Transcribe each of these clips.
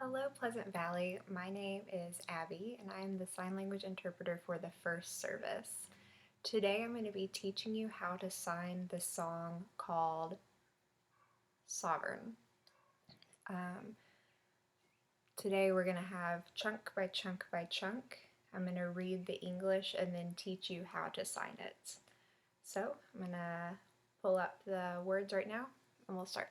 Hello, Pleasant Valley. My name is Abby, and I am the sign language interpreter for the first service. Today, I'm going to be teaching you how to sign the song called Sovereign. Today, we're going to have chunk by chunk by chunk. I'm going to read the English and then teach you how to sign it. So, I'm going to pull up the words right now, and we'll start.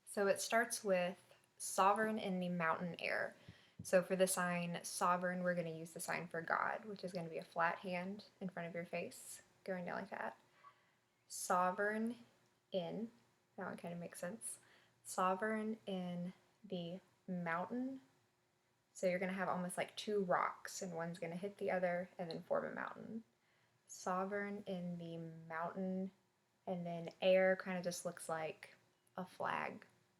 So it starts with sovereign in the mountain air. So for the sign sovereign, we're going to use the sign for God, which is going to be a flat hand in front of your face, going down like that. Sovereign in, that one kind of makes sense. Sovereign in the mountain. So you're going to have almost like two rocks, and one's going to hit the other and then form a mountain. Sovereign in the mountain, and then air kind of just looks like a flag.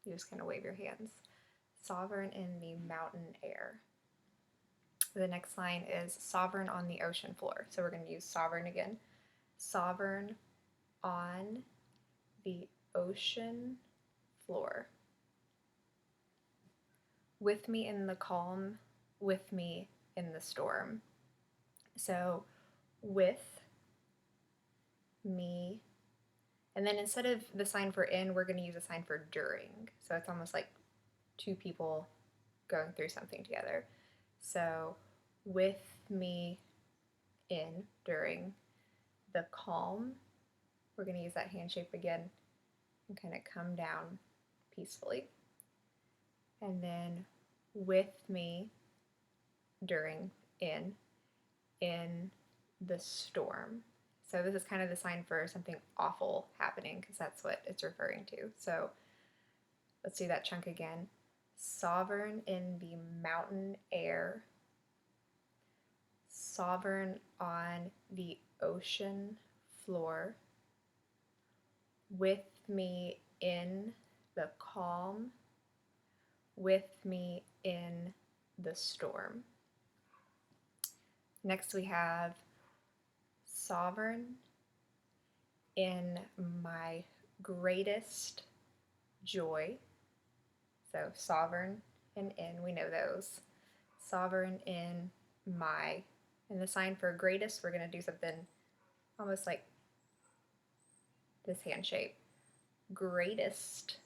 You just kind of wave your hands. Sovereign in the mountain air. The next line is sovereign on the ocean floor. So we're going to use sovereign again. Sovereign on the ocean floor. With me in the calm, with me in the storm. So with me, and then instead of the sign for in, we're going to use a sign for during. So it's almost like two people going through something together. So with me in, during, the calm, we're going to use that hand shape again and kind of come down peacefully. And then with me, during, in the storm. So this is kind of the sign for something awful happening because that's what it's referring to. So let's do that chunk again. Sovereign in the mountain air. Sovereign on the ocean floor. With me in the calm. With me in the storm. Next we have sovereign in my greatest joy. So sovereign and in, we know those. Sovereign in my, and the sign for greatest, we're going to do something almost like this hand shape. Greatest.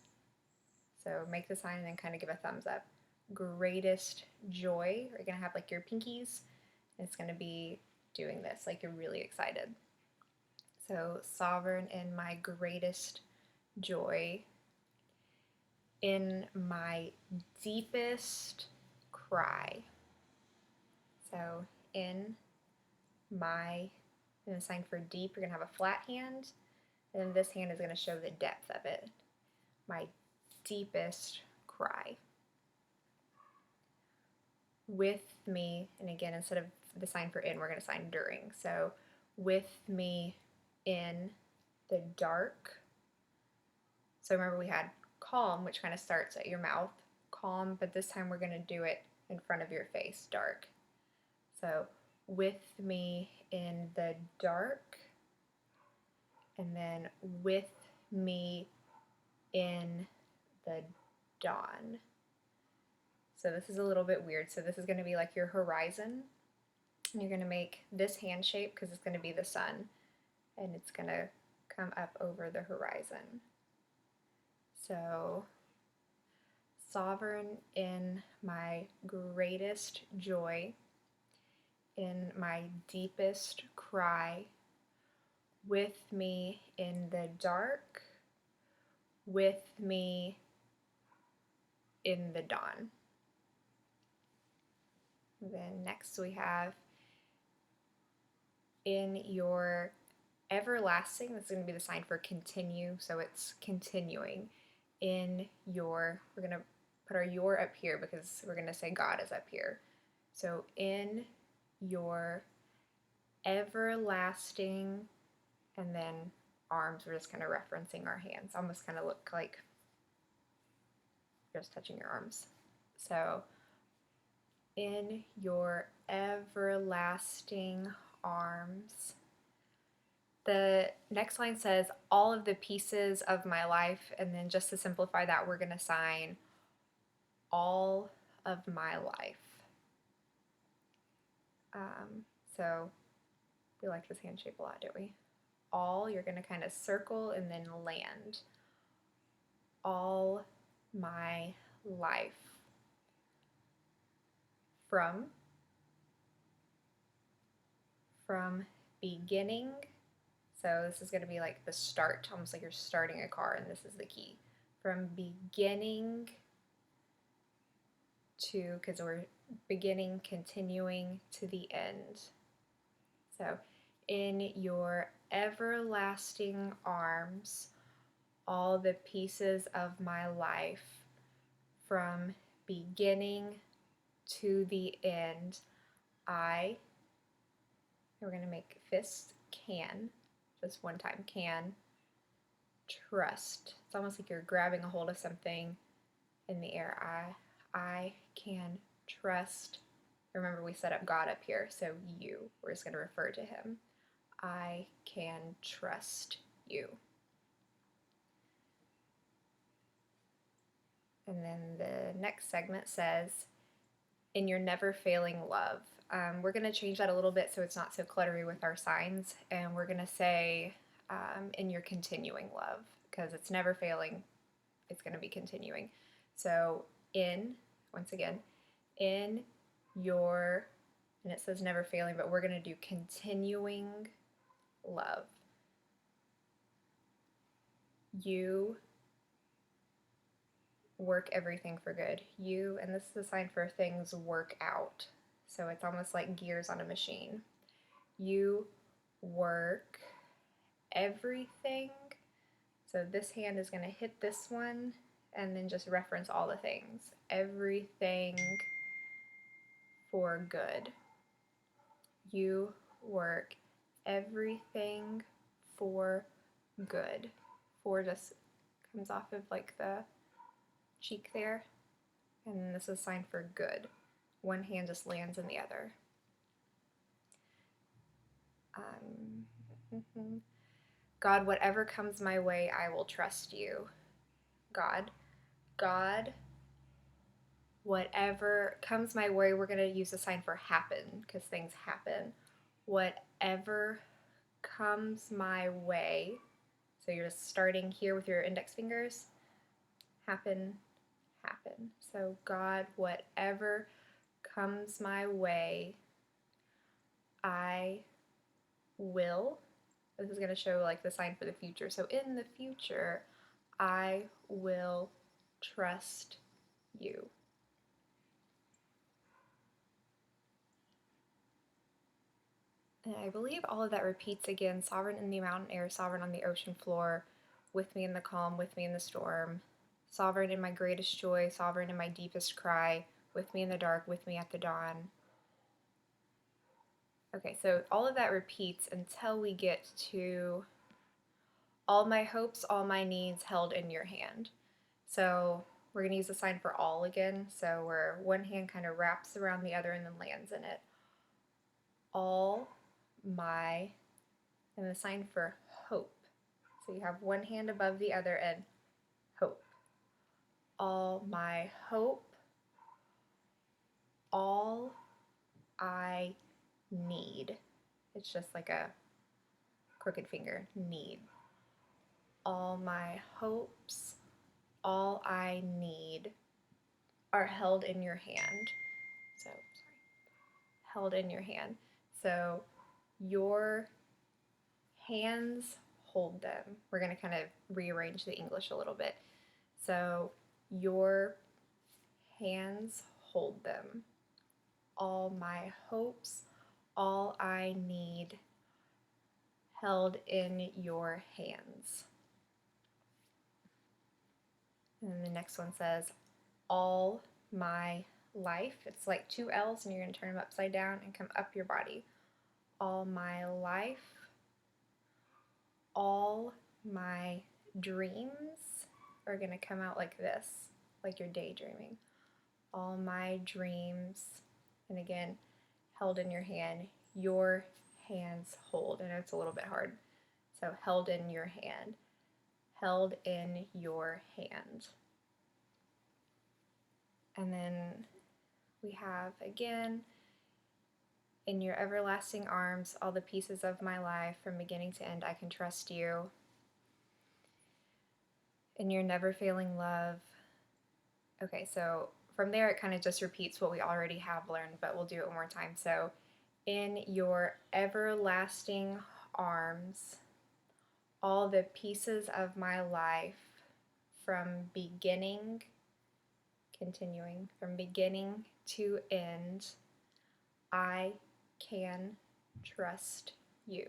So make the sign and then kind of give a thumbs up. Greatest joy. You're going to have like your pinkies, and it's going to be doing this, like you're really excited. So sovereign in my greatest joy. In my deepest cry. So in my, and the sign for deep, you're going to have a flat hand, and then this hand is going to show the depth of it. My deepest cry. With me, and again, instead of the sign for in, we're going to sign during. So with me in the dark. So remember we had calm, which kind of starts at your mouth, calm, but this time we're going to do it in front of your face, dark. So with me in the dark, and then with me in the dawn. So this is a little bit weird. So this is going to be like your horizon, and you're going to make this hand shape because it's going to be the sun, and it's going to come up over the horizon. So sovereign in my greatest joy, in my deepest cry, with me in the dark, with me in the dawn. Then next we have in your everlasting, that's going to be the sign for continue, so it's continuing. In your, we're going to put our your up here because we're going to say God is up here. So in your everlasting, and then arms, we're just kind of referencing our hands, almost kind of look like you're just touching your arms. So in your everlasting arms, The next line says, all of the pieces of my life, and then just to simplify that, we're going to sign all of my life. So we like this hand shape a lot, don't we? All, you're going to kind of circle and then land. All my life. From beginning, so this is going to be like the start, almost like you're starting a car, and this is the key. From beginning to, because we're beginning, continuing to the end. So, in your everlasting arms, all the pieces of my life, from beginning to the end, and we're going to make fist, can, just one time, can trust. It's almost like you're grabbing a hold of something in the air. I can trust. Remember, we set up God up here, so you. We're just going to refer to him. I can trust you. And then the next segment says, in your never failing love. We're going to change that a little bit so it's not so cluttery with our signs, and we're going to say in your continuing love, because it's never failing, it's going to be continuing. So once again, in your, and it says never failing, but we're going to do continuing love. You work everything for good. You, and this is a sign for things work out. So it's almost like gears on a machine. You work everything. So this hand is going to hit this one and then just reference all the things. Everything for good. You work everything for good. For just comes off of like the cheek there. And this is a sign for good. One hand just lands in the other. God, whatever comes my way, I will trust you. God, whatever comes my way, we're going to use the sign for happen, because things happen. Whatever comes my way, so you're just starting here with your index fingers, happen. So God, whatever comes my way, I will. This is going to show like the sign for the future. So in the future, I will trust you. And I believe all of that repeats again. Sovereign in the mountain air, sovereign on the ocean floor, with me in the calm, with me in the storm, sovereign in my greatest joy, sovereign in my deepest cry, with me in the dark, with me at the dawn. Okay, so all of that repeats until we get to all my hopes, all my needs held in your hand. So we're going to use the sign for all again. So where one hand kind of wraps around the other and then lands in it. All my, and the sign for hope. So you have one hand above the other and hope. All my hope, all I need. It's just like a crooked finger, need. All my hopes, all I need are held in your hand. So, sorry, held in your hand. So your hands hold them. We're going to kind of rearrange the English a little bit. So your hands hold them. All my hopes, all I need, held in your hands. And then the next one says, all my life. It's like two L's, and you're going to turn them upside down and come up your body. All my life, all my dreams are going to come out like this, like you're daydreaming. All my dreams, and again, held in your hand, your hands hold. I know it's a little bit hard. So held in your hand. Held in your hand. And then we have again, in your everlasting arms, all the pieces of my life, from beginning to end, I can trust you. In your never failing love. Okay, so from there it kind of just repeats what we already have learned, but we'll do it one more time. So, in your everlasting arms, all the pieces of my life, from beginning, continuing, from beginning to end, I can trust you.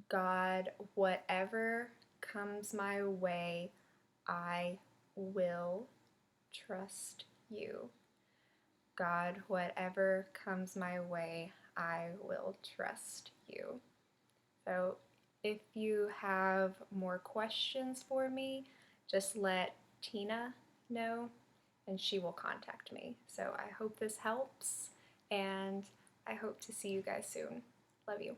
God, whatever comes my way, I will trust you. God, whatever comes my way, I will trust you. So if you have more questions for me, just let Tina know and she will contact me. So I hope this helps, and I hope to see you guys soon. Love you.